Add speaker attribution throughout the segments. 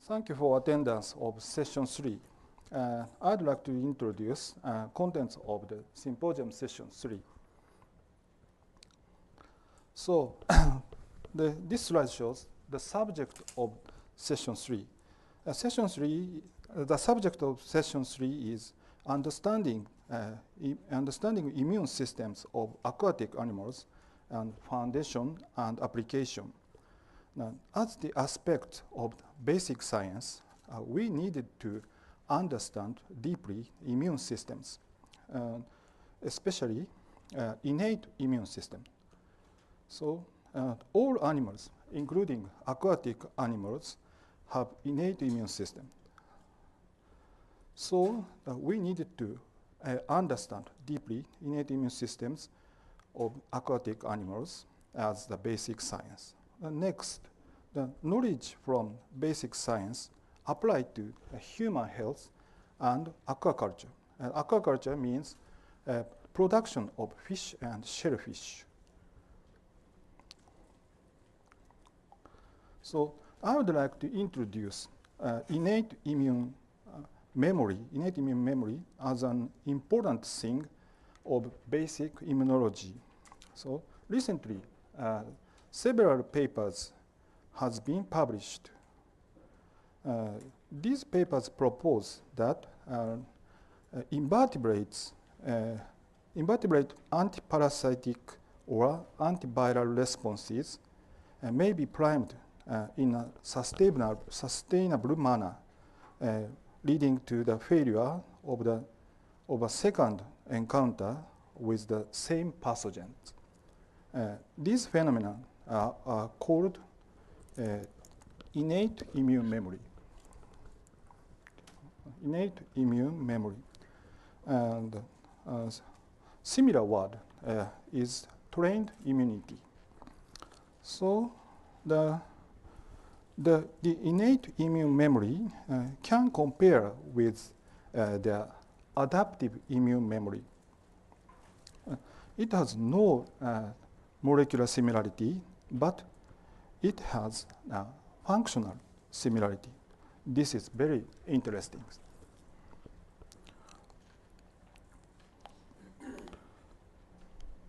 Speaker 1: Thank you for attendance of session 3. I'd like to introduce contents of the Symposium Session 3. So this slide shows the subject of session 3. The subject of session 3 is understanding immune systems of aquatic animals and foundation and application. Now, as the aspect of basic science, we needed to understand deeply immune systems, especially innate immune system. So all animals, including aquatic animals, have innate immune system. So we needed to understand deeply innate immune systems of aquatic animals as the basic science. Next, the knowledge from basic science applied to human health and aquaculture. Aquaculture means production of fish and shellfish. So I would like to introduce innate immune memory as an important thing of basic immunology. So recently, several papers has been published. These papers propose that invertebrate antiparasitic or antiviral responses may be primed in a sustainable manner, leading to the failure of a second encounter with the same pathogens. These phenomena are called innate immune memory. Innate immune memory. And similar word is trained immunity. So the innate immune memory can compare with the adaptive immune memory. It has no molecular similarity, but it has functional similarity. This is very interesting.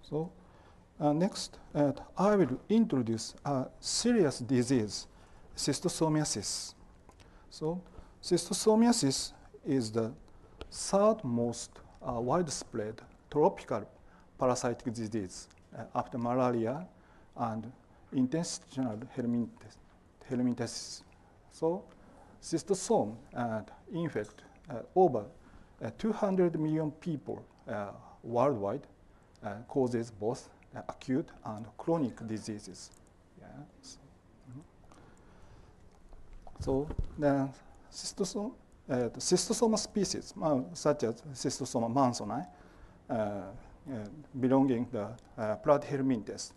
Speaker 1: So next, I will introduce a serious disease, Schistosomiasis. So Schistosomiasis is the third most widespread tropical parasitic disease after malaria and intestinal helminthiasis. So schistosome infect over 200 million people worldwide, causes both acute and chronic diseases. Yeah. So the schistosoma species, such as Schistosoma mansoni, belonging the Platyhelminthes,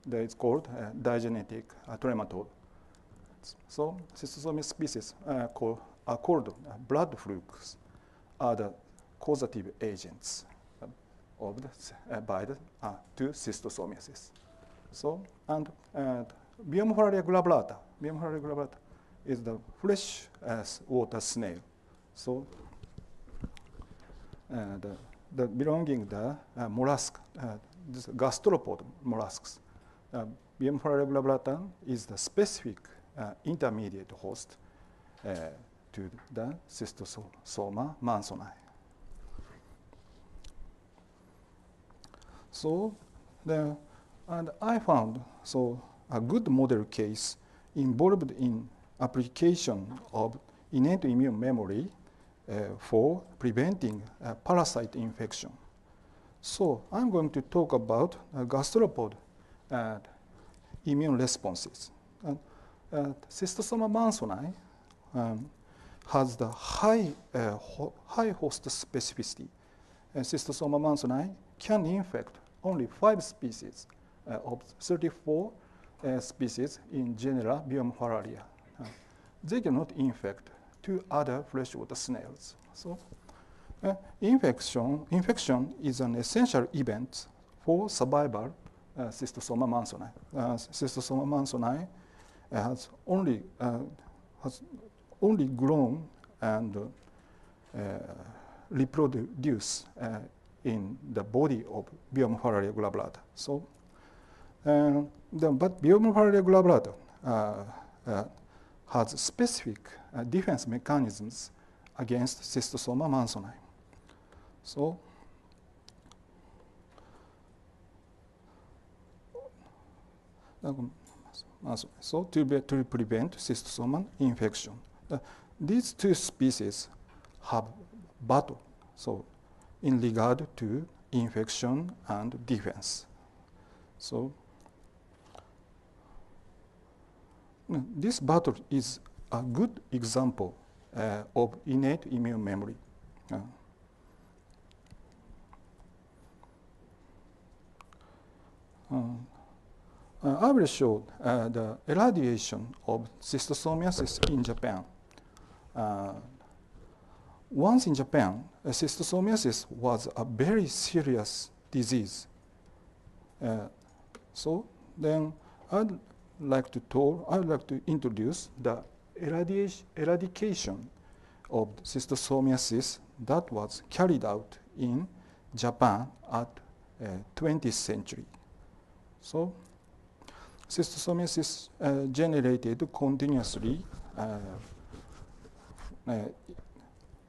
Speaker 1: that is called digenetic trematode. So schistosoma species are called blood flukes, are the causative agents of to schistosomiasis. So and Biomophalia glabrata. Biomophalia glabrata is the fresh water snail. So the belonging the mollusk, this gastropod mollusks. Biomophalia glabrata is the specific intermediate host to the Schistosoma mansoni. So and I found a good model case involved in application of innate immune memory for preventing parasite infection. So I'm going to talk about gastropod immune responses. Schistosoma mansoni has the high host specificity. Schistosoma mansoni can infect only 5 species of 34 species in genera Biomophalia. They cannot infect 2 other freshwater snails. So infection is an essential event for survival Schistosoma mansoni. Schistosoma mansoni has only grown and reproduce in the body of Biomufalaria glabrata. So, but Biomufalaria glabrata has specific defense mechanisms against Schistosoma mansoni. So, to prevent schistosoma infection, these two species have battle. So, in regard to infection and defense. So, this battle is a good example of innate immune memory. I will show the eradication of schistosomiasis in Japan. Once in Japan, schistosomiasis was a very serious disease. So then I'd like to introduce the eradication of schistosomiasis that was carried out in Japan at 20th century. So, schistosomiasis generated continuously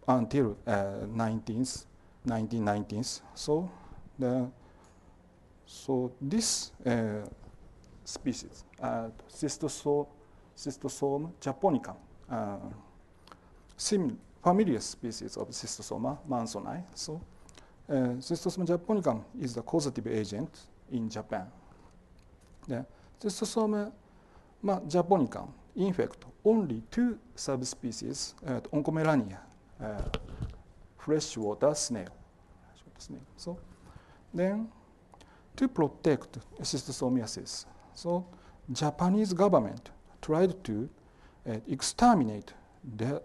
Speaker 1: until 1990s. So, this species, Schistosoma japonicum, familiar species of Schistosoma mansoni. So, Schistosoma japonicum is the causative agent in Japan. The Schistosoma japonicum infect only two subspecies, Oncomelania, freshwater snail. So, then to protect schistosomiasis, so Japanese government tried to exterminate the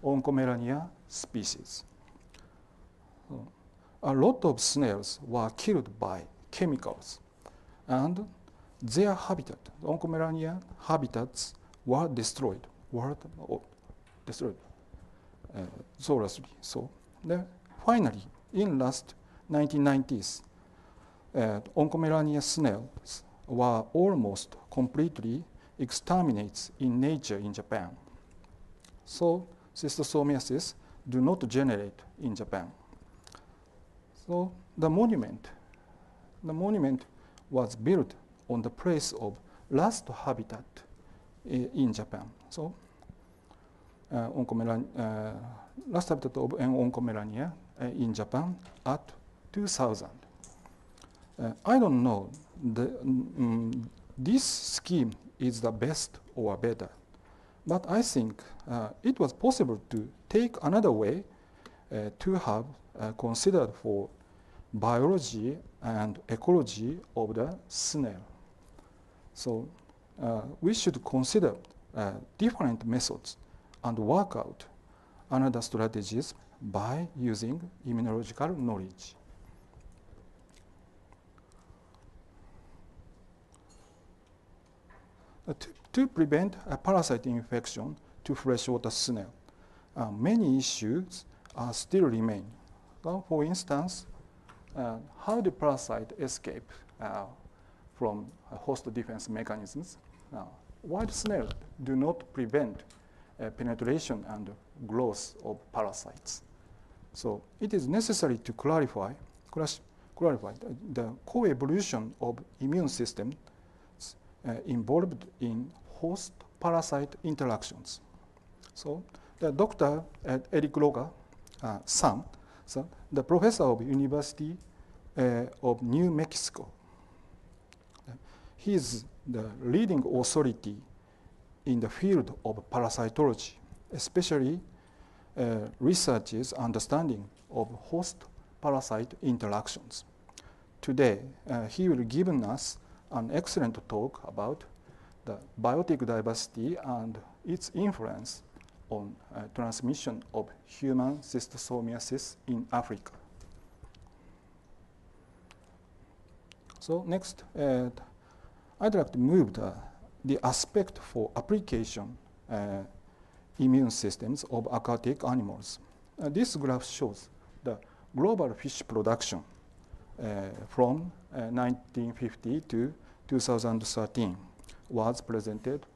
Speaker 1: Oncomelania species. So, a lot of snails were killed by chemicals, and their habitat, the Oncomelania habitats, were destroyed. Thoroughly. So, finally, in last 1990s, Oncomelania snails were almost completely exterminated in nature in Japan. So, schistosomiasis do not generate in Japan. So, the monument was built on the place of last habitat in Japan. So, last habitat of Oncomelania in Japan at 2000. I don't know this scheme is the best or better, but I think it was possible to take another way to have considered for biology and ecology of the snail. So we should consider different methods and work out another strategies by using immunological knowledge. To prevent a parasite infection to freshwater snail, many issues still remain. So for instance, how the parasite escape from host defense mechanisms. Wild snails do not prevent penetration and growth of parasites. So it is necessary to clarify the co-evolution of immune system involved in host-parasite interactions. So the Dr. Eric Loga, son, so the professor of University of New Mexico, he is the leading authority in the field of parasitology, especially research's understanding of host-parasite interactions. Today, he will give us an excellent talk about the biotic diversity and its influence on transmission of human schistosomiasis in Africa. So next, I'd like to move the aspect for application immune systems of aquatic animals. This graph shows the global fish production from 1950 to 2013 was presented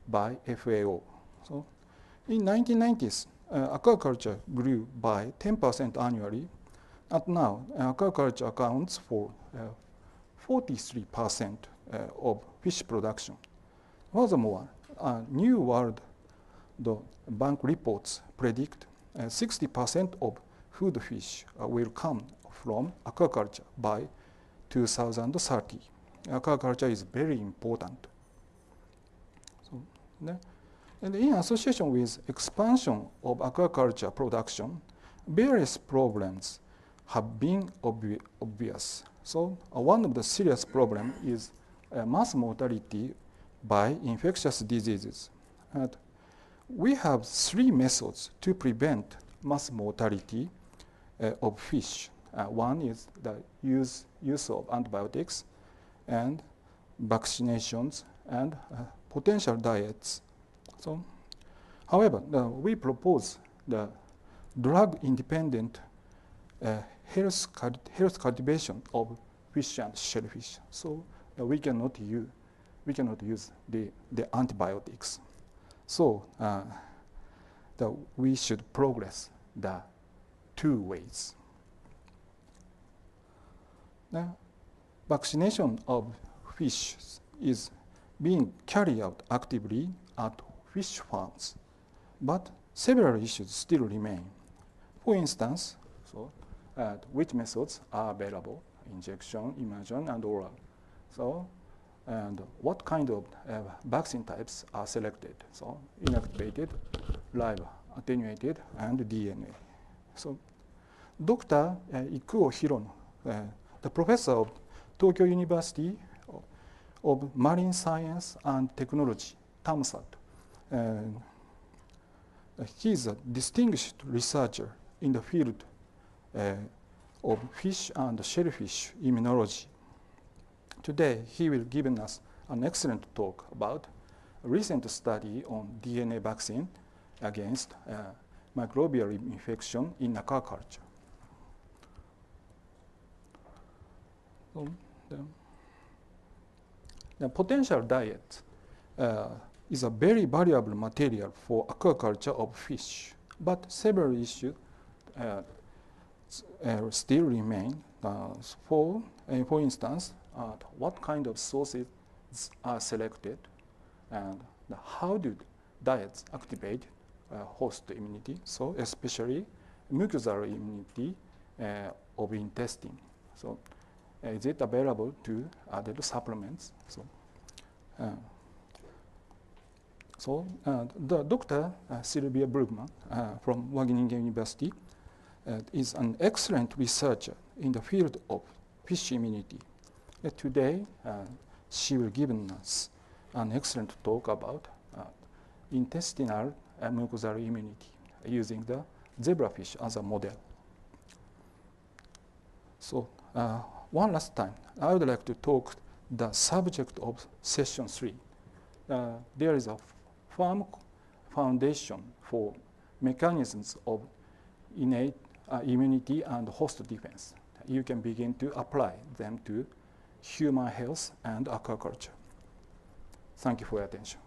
Speaker 1: by FAO. So in 1990s, aquaculture grew by 10% annually, and now aquaculture accounts for 43% of fish production. Furthermore, New World Bank reports predict 60% of food fish will come from aquaculture by 2030. Aquaculture is very important. So, and in association with expansion of aquaculture production, various problems have been obvious. So one of the serious problems is mass mortality by infectious diseases. And we have 3 methods to prevent mass mortality of fish. One is the use of antibiotics and vaccinations and potential diets. So, however, we propose the drug-independent health cultivation of fish and shellfish. So we cannot use the antibiotics. So we should progress the 2 ways. Now, vaccination of fish is being carried out actively at fish farms, but several issues still remain. For instance, which methods are available? Injection, immersion, and oral. So, and what kind of vaccine types are selected? So, inactivated, live attenuated, and DNA. So, Dr. Ikuo Hirono, the professor of Tohoku University of Marine Science and Technology, TAMSAT, he is a distinguished researcher in the field of fish and shellfish immunology. Today, he will give us an excellent talk about a recent study on DNA vaccine against microbial infection in aquaculture. So the potential diet is a very valuable material for aquaculture of fish, but several issues still remain. For instance, what kind of sources are selected, and how do diets activate host immunity? So especially mucosal immunity of intestine. So is it available to added supplements? The Dr. Sylvia Brugman from Wageningen University is an excellent researcher in the field of fish immunity. Today, she will give us an excellent talk about intestinal mucosal immunity using the zebrafish as a model. So, one last time, I would like to talk the subject of session 3. There is a firm foundation for mechanisms of innate immunity and host defense. You can begin to apply them to human health and aquaculture. Thank you for your attention.